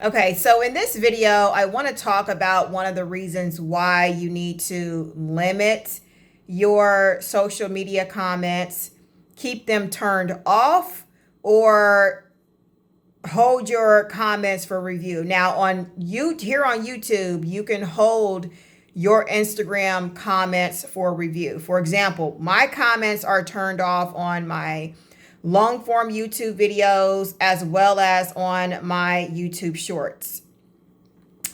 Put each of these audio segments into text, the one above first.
Okay, so in this video, I want to talk about one of the reasons why you need to limit your social media comments, keep them turned off, or hold your comments for review. Now, here on YouTube, you can hold your Instagram comments for review. For example, my comments are turned off on my long form YouTube videos as well as on my YouTube shorts.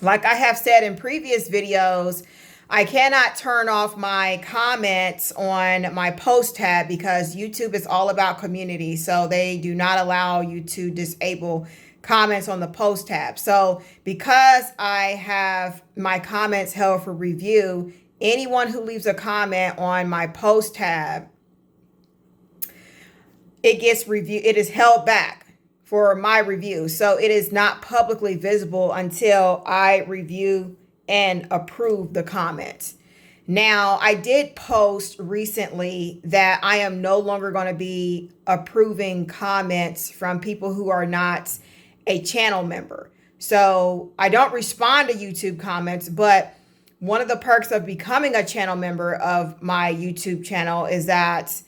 Like I have said in previous videos, I cannot turn off my comments on my post tab because YouTube is all about community. So they do not allow you to disable comments on the post tab. So because I have my comments held for review, anyone who leaves a comment on my post tab, it gets review. It is held back for my review. So it is not publicly visible until I review and approve the comments. Now, I did post recently that I am no longer going to be approving comments from people who are not a channel member. So I don't respond to YouTube comments, but one of the perks of becoming a channel member of my YouTube channel is that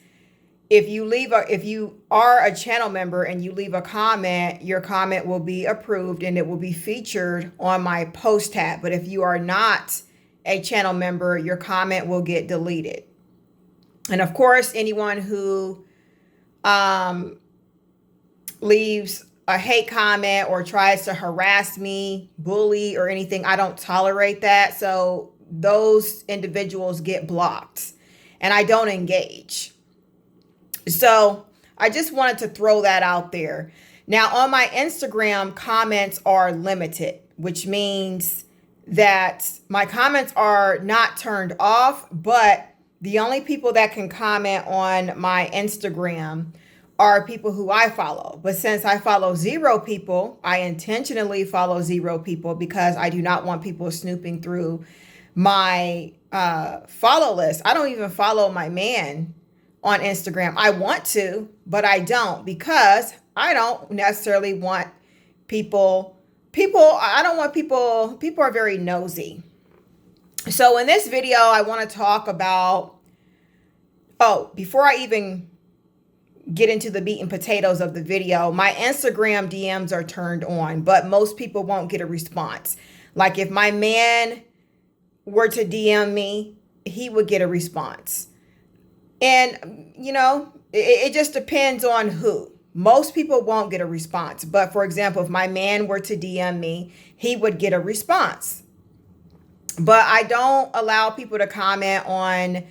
if you are a channel member and you leave a comment, your comment will be approved and it will be featured on my post tab. But if you are not a channel member, your comment will get deleted. And of course, anyone who leaves a hate comment or tries to harass me, bully, or anything, I don't tolerate that. So those individuals get blocked and I don't engage. So I just wanted to throw that out there. Now on my Instagram, comments are limited, which means that my comments are not turned off, but the only people that can comment on my Instagram are people who I follow. But since I follow 0 people, I intentionally follow 0 people because I do not want people snooping through my follow list. I don't even follow my man on Instagram. I want to, but I don't because I don't necessarily want people are very nosy. So in this video, I want to talk about, before I even get into the meat and potatoes of the video, my Instagram DMs are turned on, but most people won't get a response. Like if my man were to DM me, he would get a response. And, it just depends on who. Most people won't get a response. But for example, if my man were to DM me, he would get a response. But I don't allow people to comment on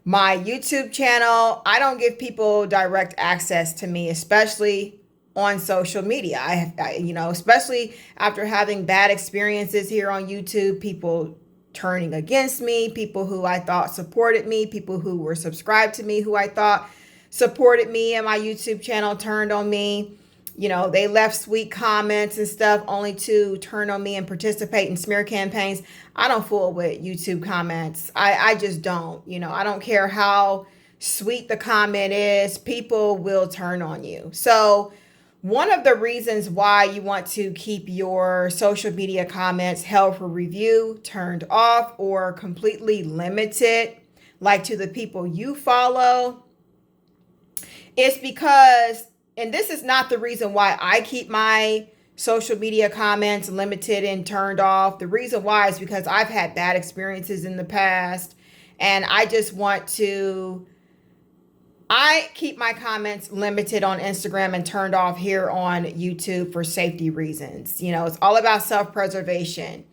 my YouTube channel. I don't give people direct access to me, especially on social media. Especially after having bad experiences here on YouTube, people turning against me, people who I thought supported me, people who were subscribed to me, who I thought supported me and my YouTube channel turned on me. They left sweet comments and stuff only to turn on me and participate in smear campaigns. I don't fool with YouTube comments. I just don't. I don't care how sweet the comment is. People will turn on you. So one of the reasons why you want to keep your social media comments held for review, turned off, or completely limited, like to the people you follow, is because, and this is not the reason why I keep my social media comments limited and turned off. The reason why is because I've had bad experiences in the past, and I keep my comments limited on Instagram and turned off here on YouTube for safety reasons. It's all about self-preservation.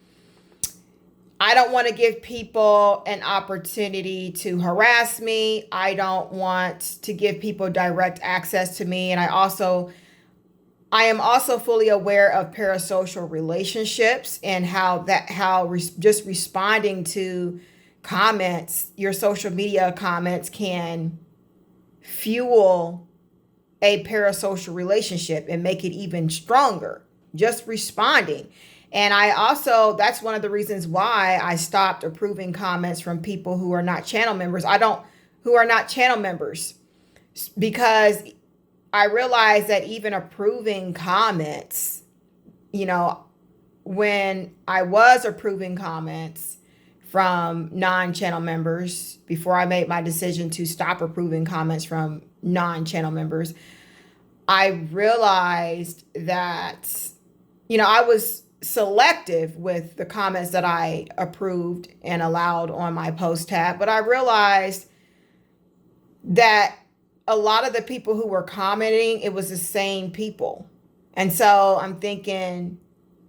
I don't want to give people an opportunity to harass me. I don't want to give people direct access to me. And I am also fully aware of parasocial relationships and just responding to comments, your social media comments can fuel a parasocial relationship and make it even stronger, just responding. And that's one of the reasons why I stopped approving comments from people who are not channel members. Because I realize that even approving comments, when I was approving comments from non-channel members, before I made my decision to stop approving comments from non-channel members, I realized that, I was selective with the comments that I approved and allowed on my post tab, but I realized that a lot of the people who were commenting, it was the same people. And so I'm thinking,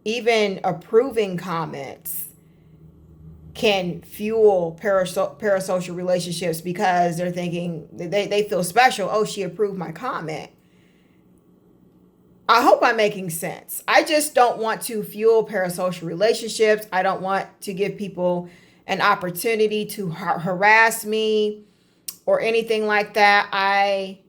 even approving comments can fuel parasocial relationships, because they're thinking, they feel special. Oh, she approved my comment. I hope I'm making sense. I just don't want to fuel parasocial relationships. I don't want to give people an opportunity to harass me or anything like that. I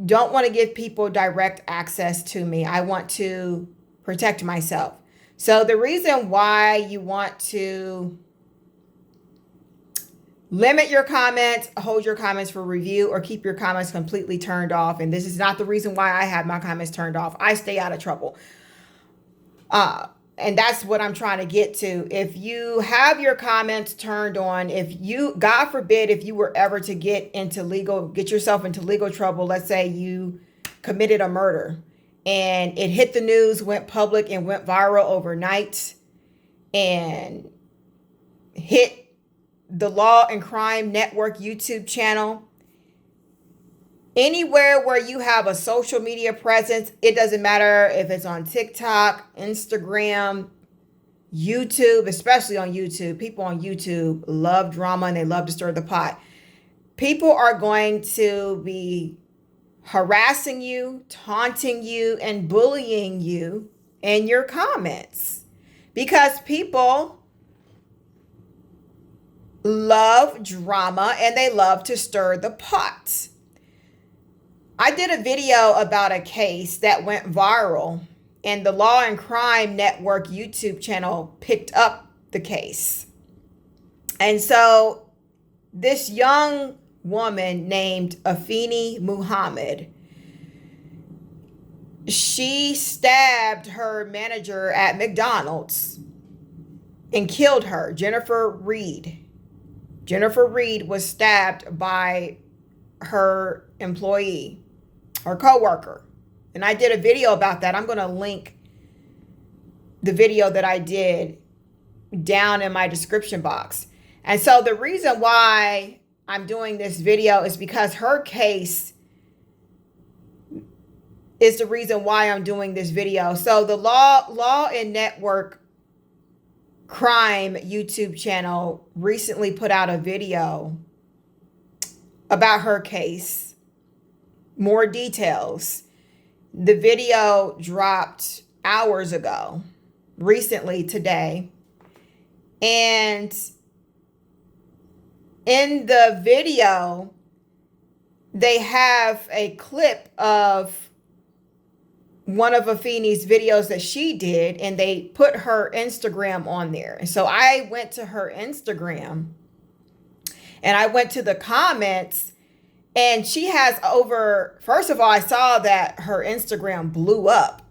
don't want to give people direct access to me. I want to protect myself. So the reason why you want to limit your comments, hold your comments for review, or keep your comments completely turned off. And this is not the reason why I have my comments turned off. I stay out of trouble. And that's what I'm trying to get to. If you have your comments turned on, if you, God forbid, if you were ever to get yourself into legal trouble, let's say you committed a murder and it hit the news, went public, and went viral overnight, and hit the Law and Crime Network YouTube channel. Anywhere where you have a social media presence, it doesn't matter if it's on TikTok, Instagram, YouTube, especially on YouTube. People on YouTube love drama and they love to stir the pot. People are going to be harassing you, taunting you, and bullying you in your comments, because people love drama and they love to stir the pot. I did a video about a case that went viral, and the Law and Crime Network YouTube channel picked up the case. And so this young woman named Afeni Muhammad, she stabbed her manager at McDonald's and killed her, Jennifer Reed. Jennifer Reed was stabbed by her employee, her coworker. And I did a video about that. I'm going to link the video that I did down in my description box. And so the reason why I'm doing this video is because her case is the reason why I'm doing this video. So the Law and Network Crime YouTube channel recently put out a video about her case, more details. The video dropped hours ago, recently today. And in the video, they have a clip of one of Afeni's videos that she did, and they put her Instagram on there. And so I went to her Instagram and I went to the comments, and she has first of all, I saw that her Instagram blew up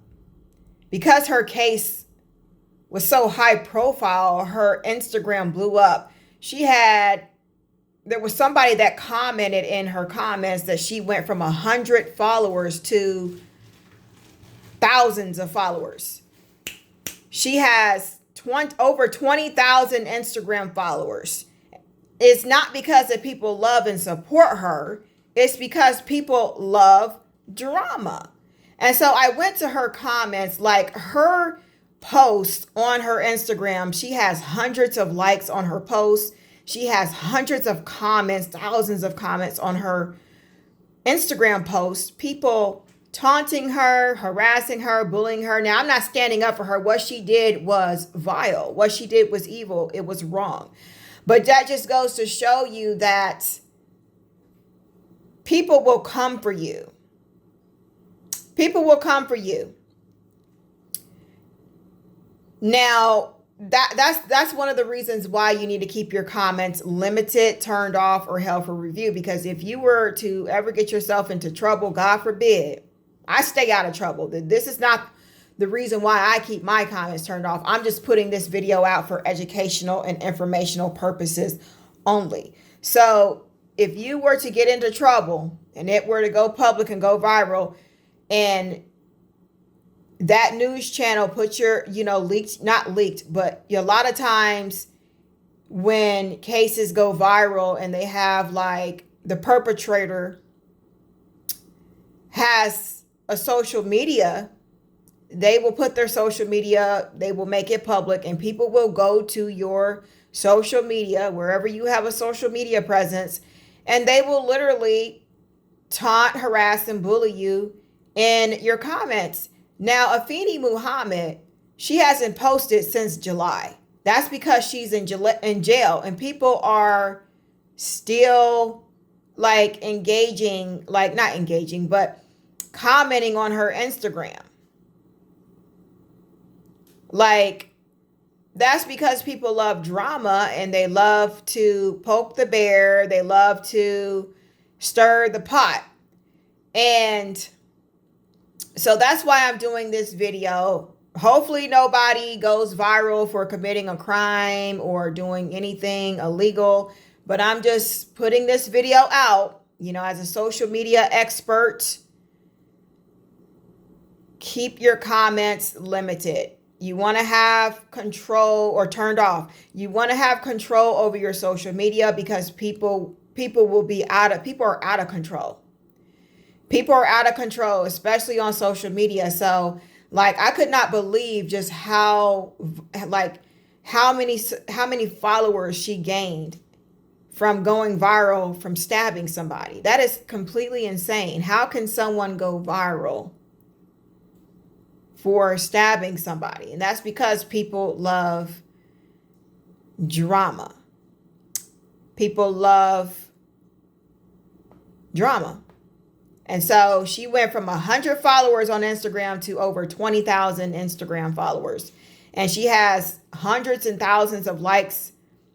because her case was so high profile. Her Instagram blew up. There was somebody that commented in her comments that she went from 100 followers to thousands of followers. She has over 20,000 Instagram followers. It's not because that people love and support her. It's because people love drama. And so I went to her comments, like her posts on her Instagram. She has hundreds of likes on her posts. She has hundreds of comments, thousands of comments on her Instagram posts. People taunting her, harassing her, bullying her. Now, I'm not standing up for her. What she did was vile. What she did was evil. It was wrong. But that just goes to show you that people will come for you. People will come for you. Now, that's one of the reasons why you need to keep your comments limited, turned off, or held for review. Because if you were to ever get yourself into trouble, God forbid, I stay out of trouble. This is not the reason why I keep my comments turned off. I'm just putting this video out for educational and informational purposes only. So if you were to get into trouble and it were to go public and go viral, and that news channel put your, leaked, not leaked, but a lot of times when cases go viral and they have like the perpetrator has a social media, they will put their social media, they will make it public, and people will go to your social media, wherever you have a social media presence, and they will literally taunt, harass, and bully you in your comments. Now, Afeni Muhammad, she hasn't posted since July. That's because she's in jail, and people are still like engaging, like not engaging, but commenting on her Instagram. Like, that's because people love drama and they love to poke the bear. They love to stir the pot. And so that's why I'm doing this video. Hopefully nobody goes viral for committing a crime or doing anything illegal, but I'm just putting this video out, as a social media expert. Keep your comments limited. You want to have control, or turned off. You want to have control over your social media, because people are out of control. People are out of control, especially on social media. So like, I could not believe just how many followers she gained from going viral, from stabbing somebody. That is completely insane. How can someone go viral for stabbing somebody? And that's because people love drama. People love drama. And so she went from 100 followers on Instagram to over 20,000 Instagram followers. And she has hundreds and thousands of likes,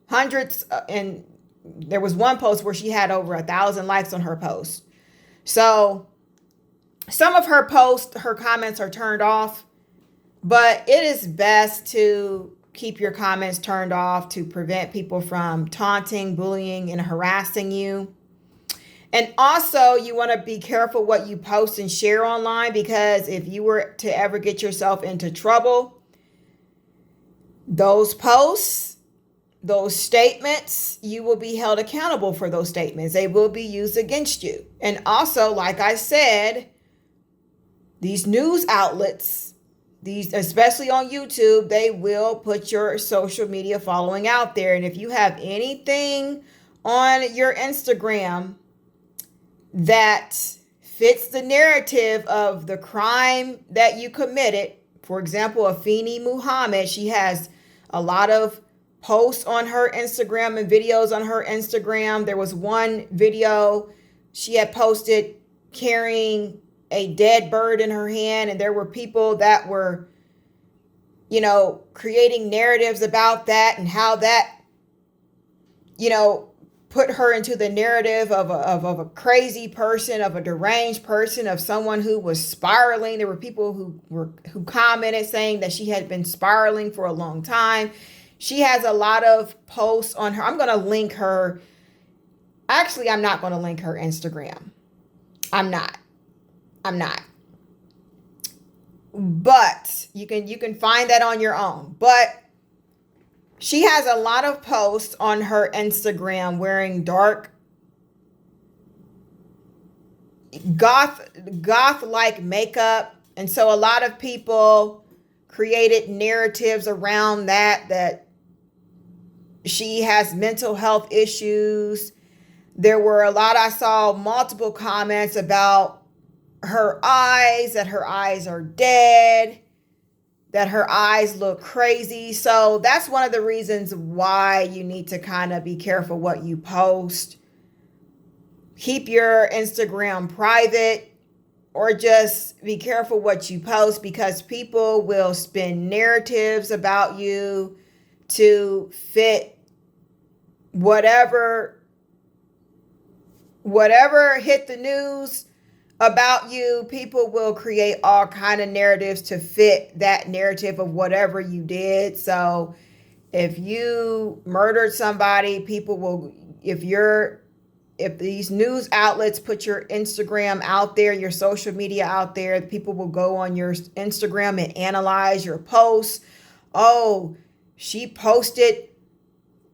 and there was one post where she had over 1,000 likes on her post. So some of her posts, her comments are turned off, but it is best to keep your comments turned off to prevent people from taunting, bullying, and harassing you. And also, you want to be careful what you post and share online, because if you were to ever get yourself into trouble, those posts, those statements, you will be held accountable for those statements. They will be used against you. And also, like I said, these news outlets, especially on YouTube, they will put your social media following out there. And if you have anything on your Instagram that fits the narrative of the crime that you committed, for example, Afeni Muhammad, she has a lot of posts on her Instagram and videos on her Instagram. There was one video she had posted carrying a dead bird in her hand, and there were people that were, creating narratives about that, and how that, put her into the narrative of a crazy person, of a deranged person, of someone who was spiraling. There were people who commented saying that she had been spiraling for a long time. She has a lot of posts on her. I'm going to link her. Actually, I'm not going to link her Instagram. I'm not. But you can find that on your own. But she has a lot of posts on her Instagram wearing dark goth-like makeup. And so a lot of people created narratives around that she has mental health issues. I saw multiple comments about her eyes, that her eyes are dead, that her eyes look crazy. So that's one of the reasons why you need to kind of be careful what you post. Keep your Instagram private, or just be careful what you post, because people will spin narratives about you to fit whatever hit the news about you. People will create all kind of narratives to fit that narrative of whatever you did. So if you murdered somebody, people will, if these news outlets put your Instagram out there, your social media out there, people will go on your Instagram and analyze your posts. Oh, she posted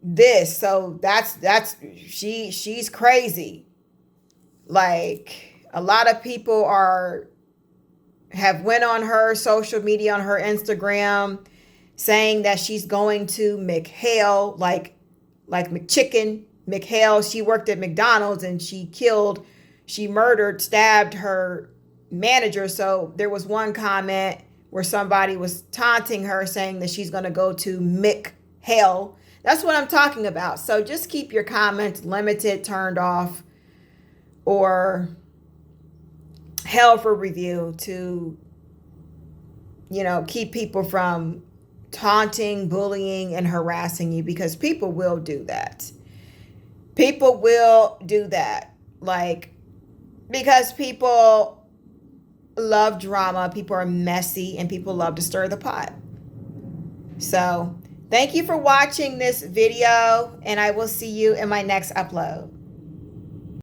this, so she's crazy. Like, a lot of people have went on her social media, on her Instagram, saying that she's going to McHale, like McChicken, McHale. She worked at McDonald's and she murdered, stabbed her manager. So there was one comment where somebody was taunting her, saying that she's going to go to McHale. That's what I'm talking about. So just keep your comments limited, turned off, or hell for review to, keep people from taunting, bullying, and harassing you, because people will do that. People will do that. Like, because people love drama, people are messy, and people love to stir the pot. So thank you for watching this video, and I will see you in my next upload.